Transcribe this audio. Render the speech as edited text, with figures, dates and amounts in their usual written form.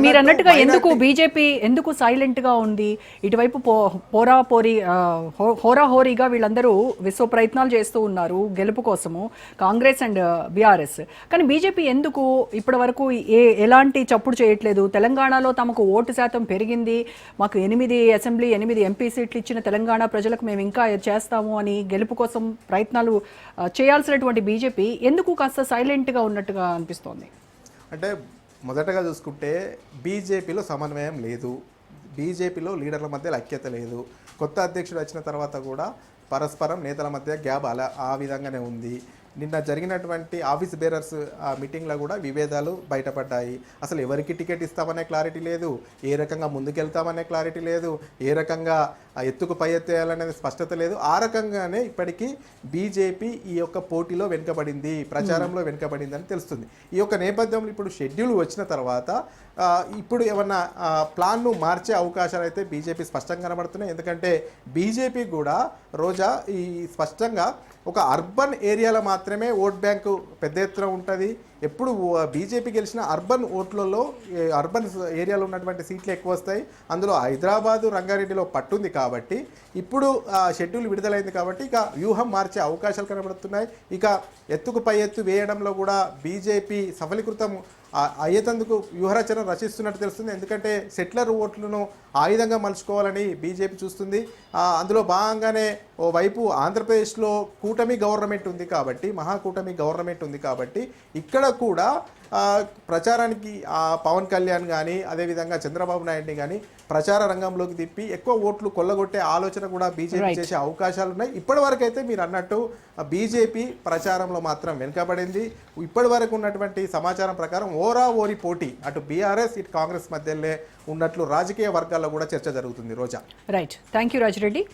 మీరు అన్నట్టుగా ఎందుకు బీజేపీ ఎందుకు సైలెంట్ గా ఉంది? ఇటువైపు హోరాహోరీగా వీళ్ళందరూ విశ్వ ప్రయత్నాలు చేస్తూ ఉన్నారు గెలుపు కోసము, కాంగ్రెస్ అండ్ బీఆర్ఎస్. కానీ బీజేపీ ఎందుకు ఇప్పటి వరకు ఎలాంటి చప్పుడు చేయట్లేదు? తెలంగాణలో తమకు ఓటు శాతం పెరిగింది, మాకు 8 అసెంబ్లీ 8 ఎంపీ సీట్లు ఇచ్చిన తెలంగాణ ప్రజలకు మేము ఇంకా చేస్తాము అని గెలుపు కోసం ప్రయత్నాలు చేయాల్సినటువంటి బీజేపీ ఎందుకు కాస్త సైలెంట్ గా ఉన్నట్టుగా అనిపిస్తోంది? అంటే మొదటగా చూసుకుంటే బీజేపీలో సమన్వయం లేదు, బీజేపీలో లీడర్ల మధ్య ఐక్యత లేదు. కొత్త అధ్యక్షుడు వచ్చిన తర్వాత కూడా పరస్పరం నేతల మధ్య గ్యాప్ ఆ విధంగానే ఉంది. నిన్న జరిగినటువంటి ఆఫీస్ బేరర్స్ మీటింగ్లో కూడా విభేదాలు బయటపడ్డాయి. అసలు ఎవరికి టికెట్ ఇస్తామనే క్లారిటీ లేదు, ఏ రకంగా ముందుకెళ్తామనే క్లారిటీ లేదు, ఏ రకంగా ఎత్తుకు పై ఎత్తేయాలనేది స్పష్టత లేదు. ఆ రకంగానే ఇప్పటికీ బీజేపీ ఈ యొక్క పోటీలో వెనుకబడింది, ప్రచారంలో వెనుకబడింది అని తెలుస్తుంది. ఈ యొక్క నేపథ్యంలో ఇప్పుడు షెడ్యూల్ వచ్చిన తర్వాత ఇప్పుడు ఏమన్నా ప్లాన్ను మార్చే అవకాశాలు అయితే బీజేపీ స్పష్టంగా కనబడుతున్నాయి. ఎందుకంటే బీజేపీ కూడా రోజా ఈ స్పష్టంగా ఒక అర్బన్ ఏరియాలో మాత్రమే ఓట్ బ్యాంకు పెద్ద ఎత్తున ఉంటుంది. ఎప్పుడు బీజేపీ గెలిచిన అర్బన్ ఓట్లలో అర్బన్ ఏరియాలో ఉన్నటువంటి సీట్లు ఎక్కువ వస్తాయి. అందులో హైదరాబాదు, రంగారెడ్డిలో పట్టుంది కాబట్టి ఇప్పుడు షెడ్యూల్ విడుదలైంది కాబట్టి ఇక వ్యూహం మార్చే అవకాశాలు కనబడుతున్నాయి. ఇక ఎత్తుకు పై ఎత్తు వేయడంలో కూడా బీజేపీ సఫలీకృతం అయ్యేందుకు వ్యూహరచన రచిస్తున్నట్టు తెలుస్తుంది. ఎందుకంటే సెటిలర్ ఓట్లను ఆయుధంగా మలుచుకోవాలని బీజేపీ చూస్తుంది. అందులో భాగంగానే ఓవైపు ఆంధ్రప్రదేశ్లో కూటమి గవర్నమెంట్ ఉంది కాబట్టి, మహాకూటమి గవర్నమెంట్ ఉంది కాబట్టి ఇక్కడ కూడా ప్రచారానికి పవన్ కళ్యాణ్ కానీ అదేవిధంగా చంద్రబాబు నాయుడిని కానీ ప్రచార రంగంలోకి తిప్పి ఎక్కువ ఓట్లు కొల్లగొట్టే ఆలోచన కూడా బీజేపీ చేసే అవకాశాలు ఉన్నాయి. ఇప్పటి వరకు అయితే మీరు అన్నట్టు బీజేపీ ప్రచారంలో మాత్రం వెనుకబడింది. ఇప్పటి వరకు ఉన్నటువంటి సమాచారం ప్రకారం ఓరి పోటీ అటు బీఆర్ఎస్ ఇటు కాంగ్రెస్ మధ్యలో ఉన్నట్లు రాజకీయ వర్గాల్లో కూడా చర్చ జరుగుతుంది. Roja. Right, thank you Rajireddy.